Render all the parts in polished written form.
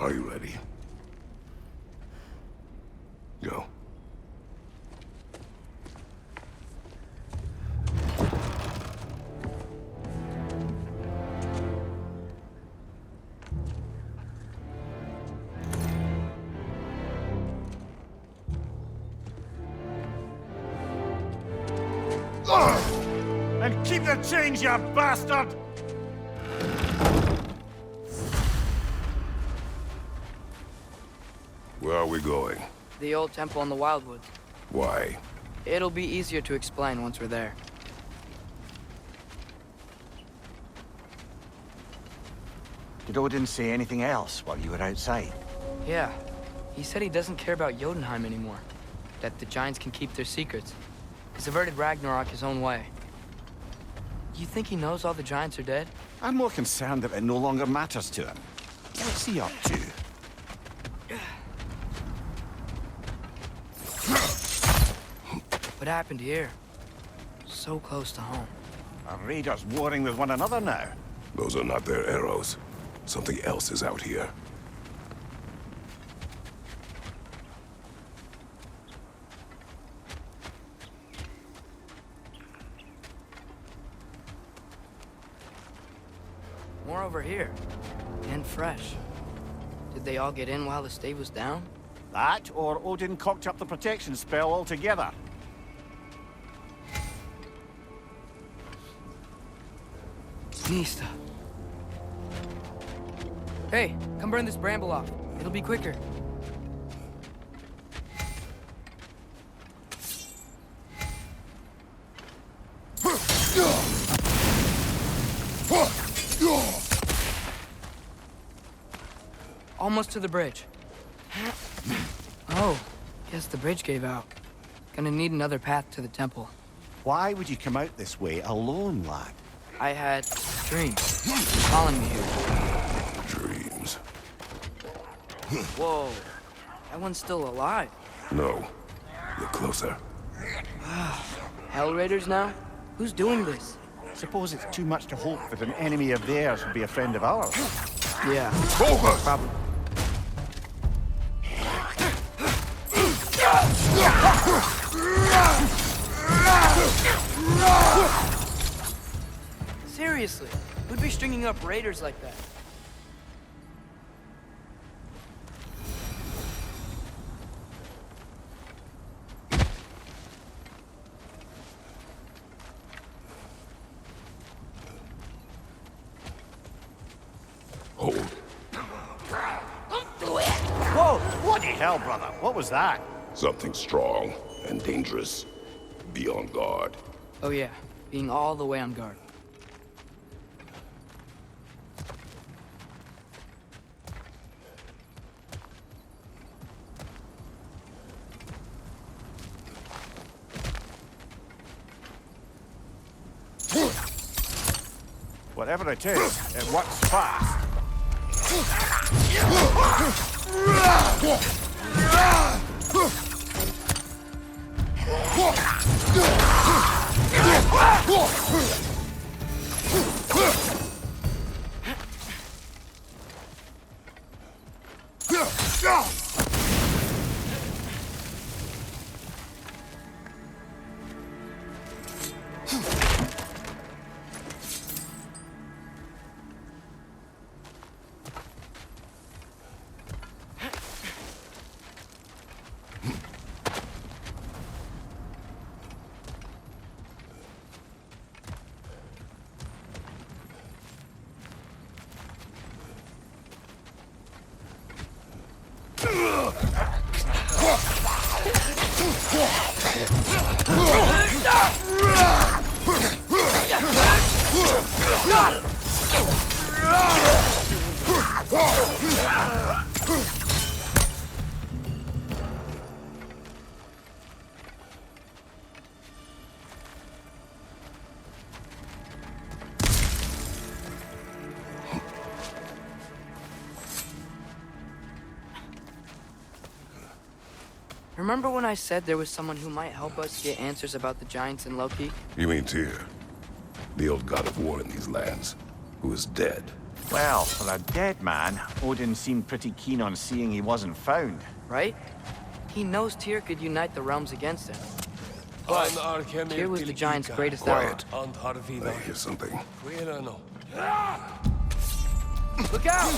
Are you ready? Go. And keep the change, you bastard! Where are we going? The old temple in the Wildwoods. Why? It'll be easier to explain once we're there. Did Odin say anything else while you were outside? Yeah. He said he doesn't care about Jotunheim anymore. That the giants can keep their secrets. He's averted Ragnarok his own way. You think he knows all the giants are dead? I'm more concerned that it no longer matters to him. What's he up to? What happened here? So close to home. Are raiders warring with one another now? Those are not their arrows. Something else is out here. More over here. And fresh. Did they all get in while the stave was down? That, or Odin cocked up the protection spell altogether. Nista. Hey, come burn this bramble off. It'll be quicker. Almost to the bridge. Oh, guess the bridge gave out. Gonna need another path to the temple. Why would you come out this way alone, lad? I had dreams calling me here. Dreams. Whoa, that one's still alive. No. Look closer. Hell Raiders now? Who's doing this? Suppose it's too much to hope that an enemy of theirs would be a friend of ours. Yeah, Focus! probably. Seriously, who'd be stringing up raiders like that? Hold. Whoa! Bloody hell, brother. What was that? Something strong and dangerous. Be on guard. Oh yeah, being all the way on guard. Whatever it is, it works fast. Remember when I said there was someone who might help us get answers about the giants in Loki? You mean Tyr? The old god of war in these lands, who is dead. Well, for a dead man, Odin seemed pretty keen on seeing he wasn't found. Right? He knows Tyr could unite the realms against him. But Tyr was the giant's greatest ally. Quiet. I hear something. Look out!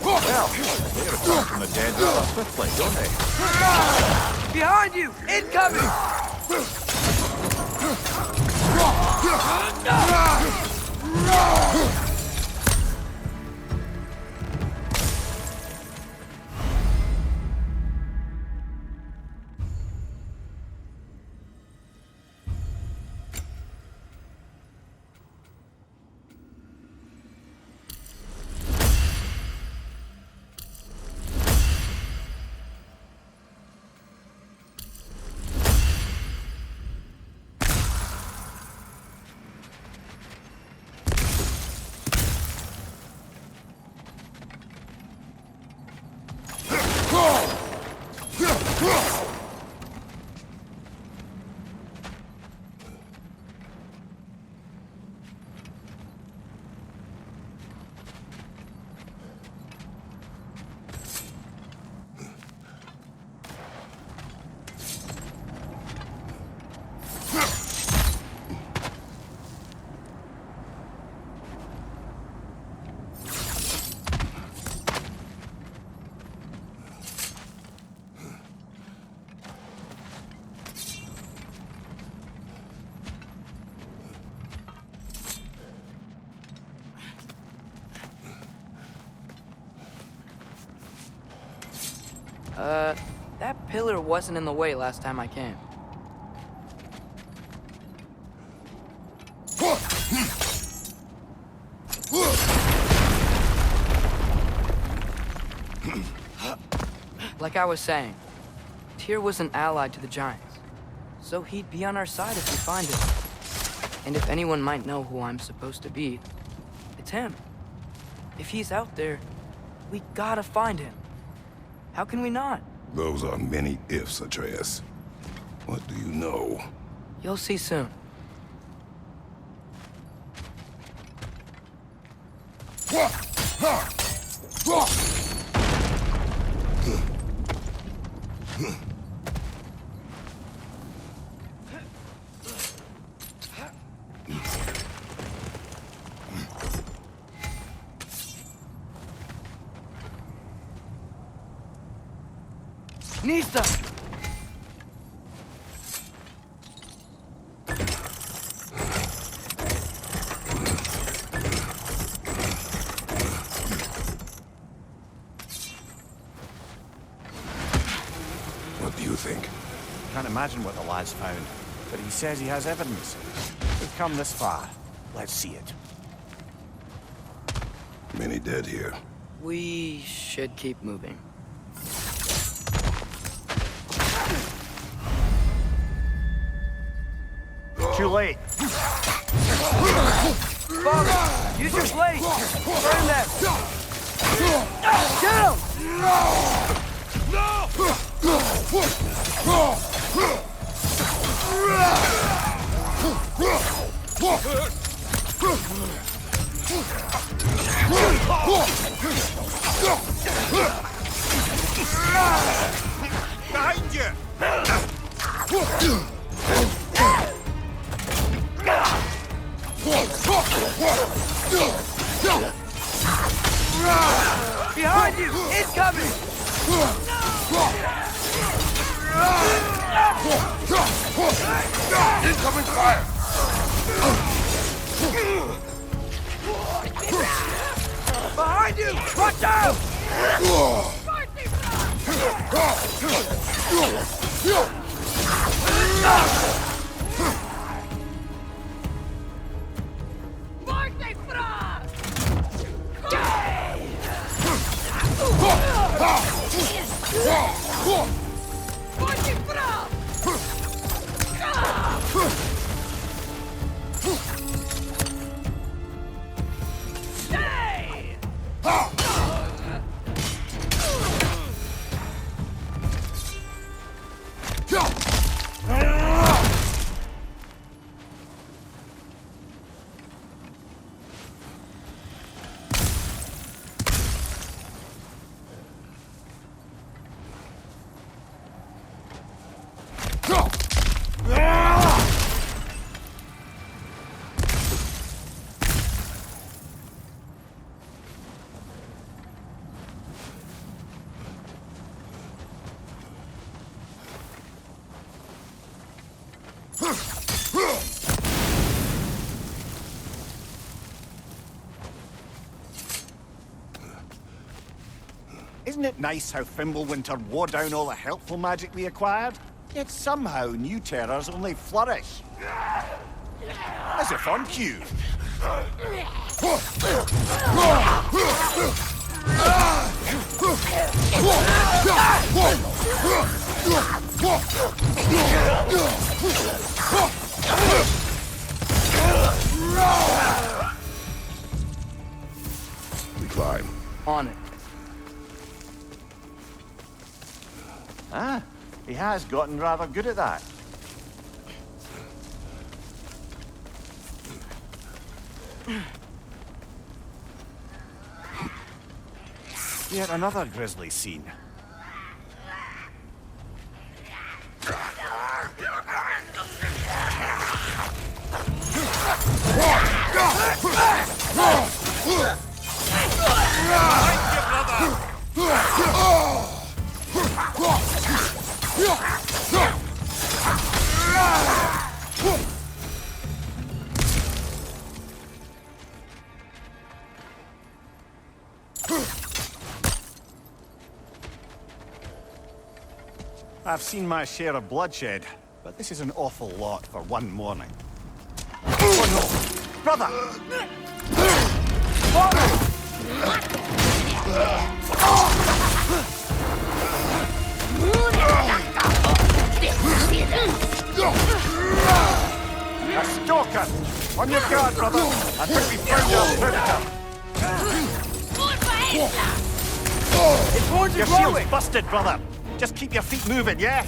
Well, they return from the dead rather swiftly, don't they? Behind you! Incoming! That pillar wasn't in the way last time I came. Like I was saying, Tyr was an ally to the giants, so he'd be on our side if we find him. And if anyone might know who I'm supposed to be, it's him. If he's out there, we gotta find him. How can we not? Those are many ifs, Atreus. What do you know? You'll see soon. Nista! What do you think? Can't imagine what the lad's found, but he says he has evidence. We've come this far. Let's see it. Many dead here. We should keep moving. Too late. Father, use your blade! Burn them! Get him! Behind you! Behind you! Incoming! Incoming fire! Behind you! Watch out! Isn't it nice how Fimbulwinter wore down all the helpful magic we acquired? Yet somehow new terrors only flourish. As if on cue. We climb. On it. Ah, he has gotten rather good at that. Yet another grisly scene. I've seen my share of bloodshed, but this is an awful lot for one morning. Oh no! Brother! A stalker! On your guard, brother! I think we found our predator! Its horns are Your growing! shield's busted, brother! Just keep your feet moving, yeah?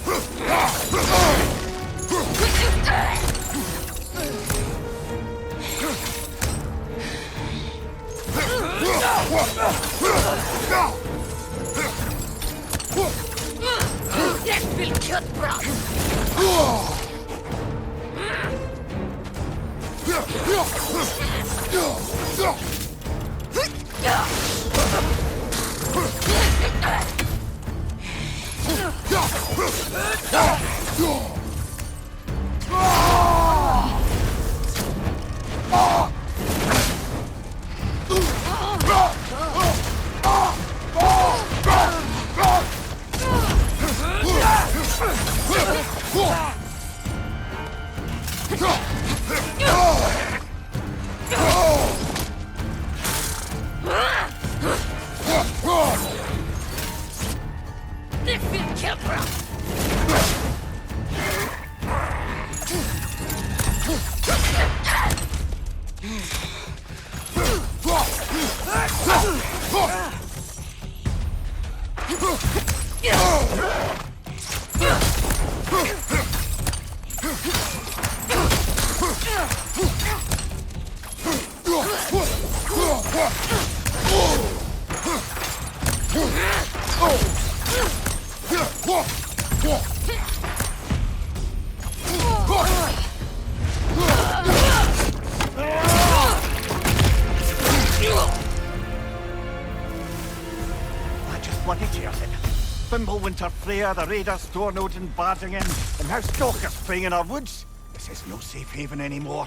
Det vill köttbröd! Det vill köttbröd! Bloody tears it. Fimbulwinter, Freya, the raiders, Thor'un, barging in, and now stalkers preying in our woods. This is no safe haven anymore.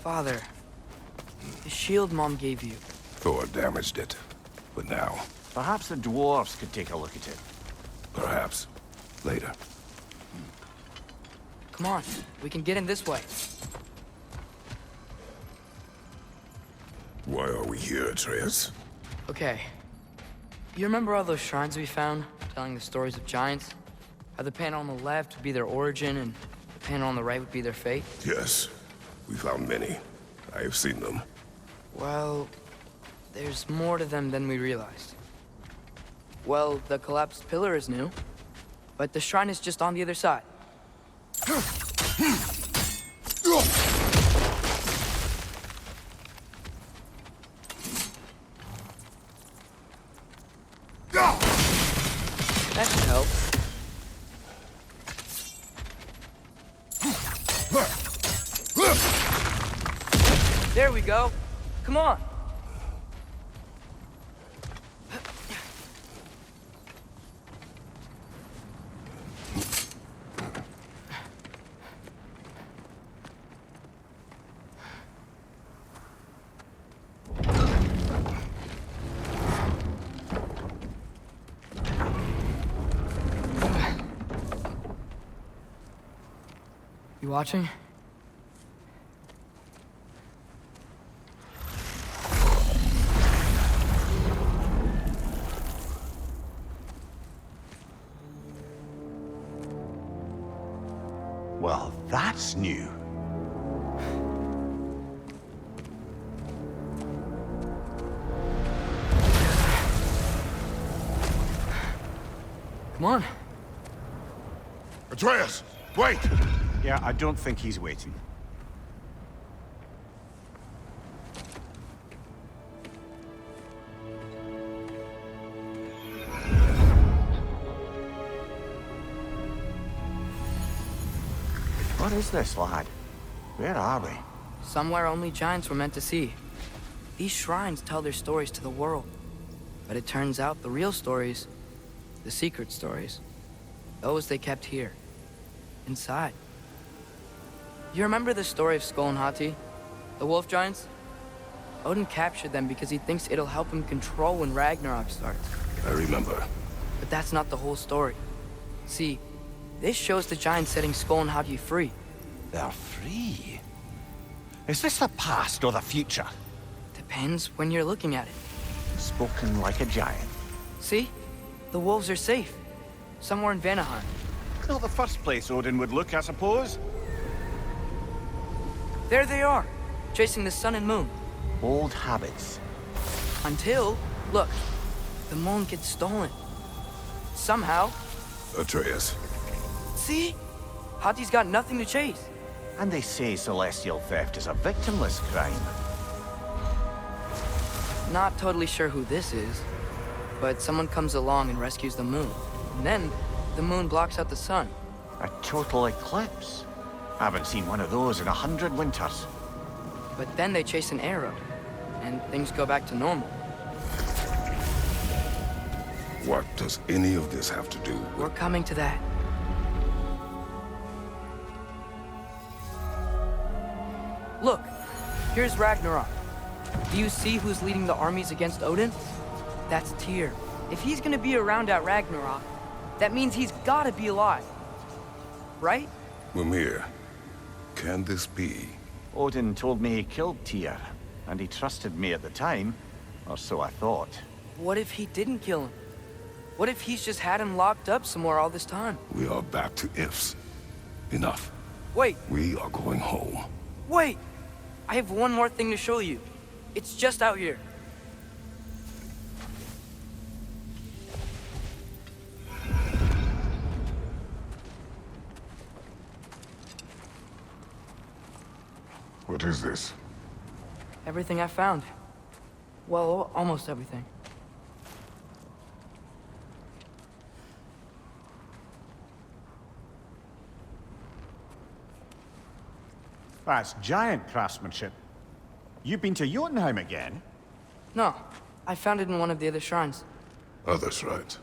Father, the shield Mom gave you. Thor damaged it. But now, Perhaps the dwarves could take a look at it. perhaps, later. Come on, we can get in this way. Why are we here, Atreus? Okay. You remember all those shrines we found, telling the stories of giants? How the panel on the left would be their origin, and the panel on the right would be their fate? Yes, we found many. I have seen them. Well, there's more to them than we realized. Well, the collapsed pillar is new, but the shrine is just on the other side. That should help. There we go. Come on. You watching? Well, that's new. Come on. Atreus, wait! Yeah, I don't think he's waiting. What is this, lad? Where are we? Somewhere only giants were meant to see. These shrines tell their stories to the world. But it turns out the real stories, the secret stories, those they kept here, inside. You remember the story of Skull and Hati, the wolf giants? Odin captured them because he thinks it'll help him control when Ragnarok starts. I remember. But that's not the whole story. See, this shows the giants setting Skull and Hati free. They're free. Is this the past or the future? Depends when you're looking at it. Spoken like a giant. See? The wolves are safe. Somewhere in Vanaheim. Not the first place Odin would look, I suppose. There they are, chasing the sun and moon. Old habits. Until, look, the moon gets stolen. Somehow. Atreus. See? Hati's got nothing to chase. And they say celestial theft is a victimless crime. Not totally sure who this is, but someone comes along and rescues the moon. And then, the moon blocks out the sun. A total eclipse. Haven't seen one of those in 100 winters. But then they chase an arrow, and things go back to normal. What does any of this have to do with... We're coming to that. Look, here's Ragnarok. Do you see who's leading the armies against Odin? That's Tyr. If he's gonna be around at Ragnarok, that means he's gotta be alive. Right? Mimir, can this be? Odin told me he killed Tyr, and he trusted me at the time, or so I thought. What if he didn't kill him? What if he's just had him locked up somewhere all this time? We are back to ifs. Enough. Wait, We are going home. wait! I have one more thing to show you. It's just out here. What is this? Everything I found. Well, almost everything. That's giant craftsmanship. You've been to Jotunheim again? No, I found it in one of the other shrines. Other shrines.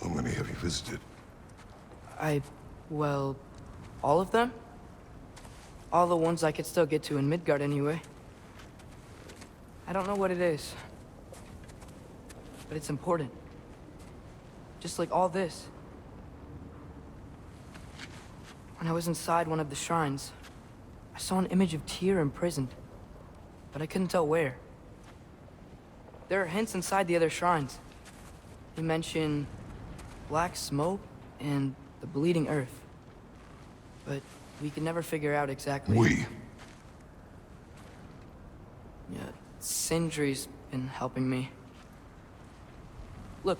How many have you visited? Well, all of them? All the ones I could still get to in Midgard anyway. I don't know what it is, but it's important. Just like all this. When I was inside one of the shrines, I saw an image of Tyr imprisoned, but I couldn't tell where. There are hints inside the other shrines. They mention black smoke and the bleeding earth. But we could never figure out exactly... We? Yeah, Sindri's been helping me. Look,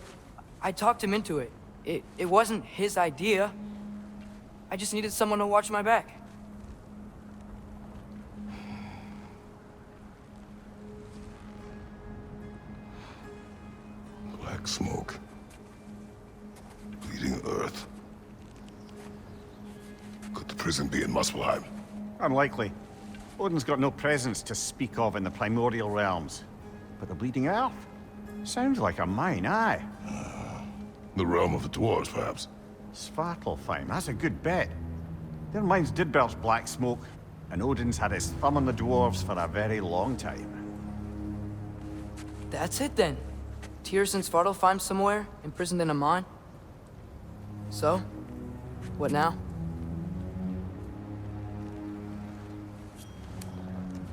I talked him into it. It wasn't his idea. I just needed someone to watch my back. Black smoke. Bleeding earth. Could the prison be in Muspelheim? Unlikely. Odin's got no presence to speak of in the primordial realms. But the bleeding earth? Sounds like a mine, aye. The realm of the dwarves, perhaps? Svartalfheim, that's a good bet. Their mines did belch black smoke, and Odin's had his thumb on the dwarves for a very long time. That's it then. Tyr's in Svartalfheim somewhere, imprisoned in a mine. So, what now?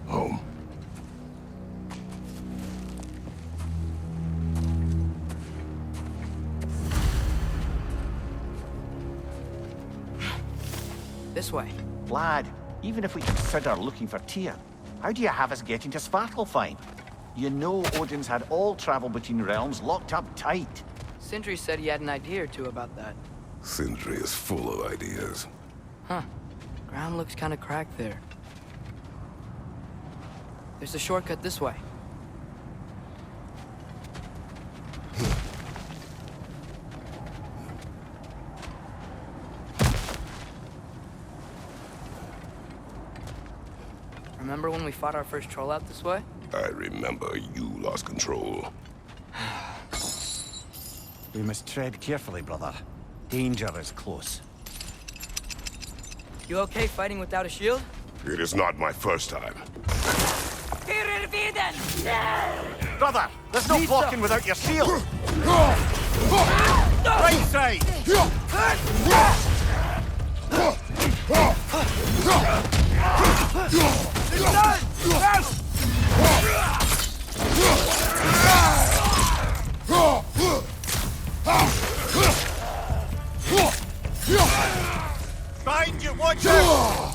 Home. This way. Lad, even if we consider looking for Tyr, how do you have us getting to Svartalfheim? You know Odin's had all travel between realms locked up tight. Sindri said he had an idea or two about that. Sindri is full of ideas. Huh. Ground looks kind of cracked there. There's a shortcut this way. Remember when we fought our first troll out this way? I remember you lost control. We must tread carefully, brother. Danger is close. You okay fighting without a shield? It is not my first time. Brother, there's no blocking without your shield! Right side! Behind you, watch out!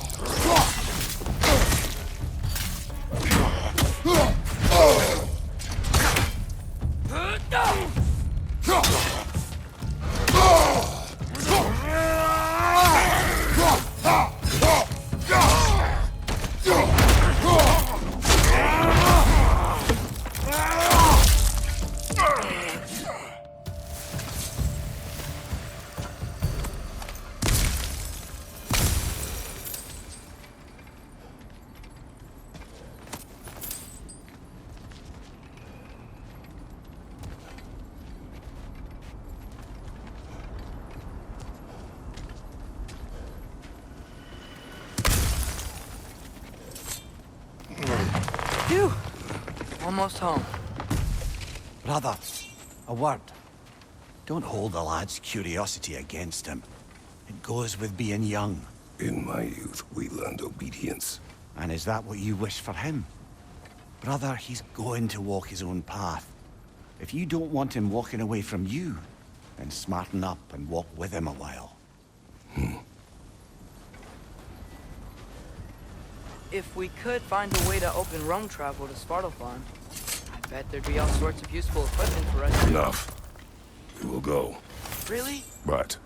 Phew! Almost home. Brother, a word. Don't hold the lad's curiosity against him. It goes with being young. In my youth, we learned obedience. And is that what you wish for him? Brother, he's going to walk his own path. If you don't want him walking away from you, then smarten up and walk with him a while. If we could find a way to open roam travel to Svartalfheim, I bet there'd be all sorts of useful equipment for us. Enough. We will go. Really? But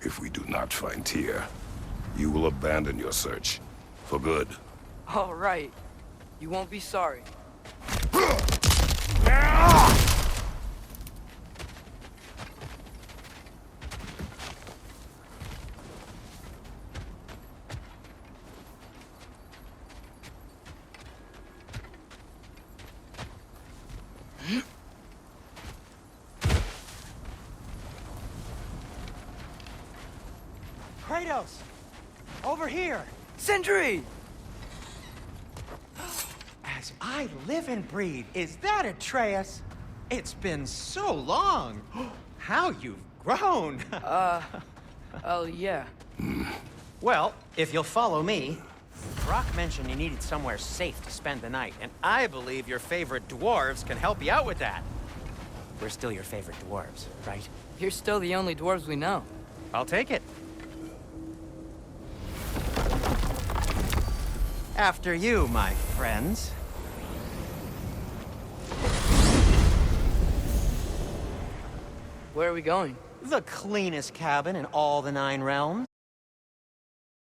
if we do not find Tyr, you will abandon your search. For good. All right. You won't be sorry. Kratos! Over here! Sindri! as I live and breathe, is that Atreus? It's been so long. How you've grown. Oh, yeah. Well, if you'll follow me, Brock mentioned you needed somewhere safe to spend the night, and I believe your favorite dwarves can help you out with that. We're still your favorite dwarves, right? You're still the only dwarves we know. I'll take it. After you, my friends. Where are we going? The cleanest cabin in all the 9 realms.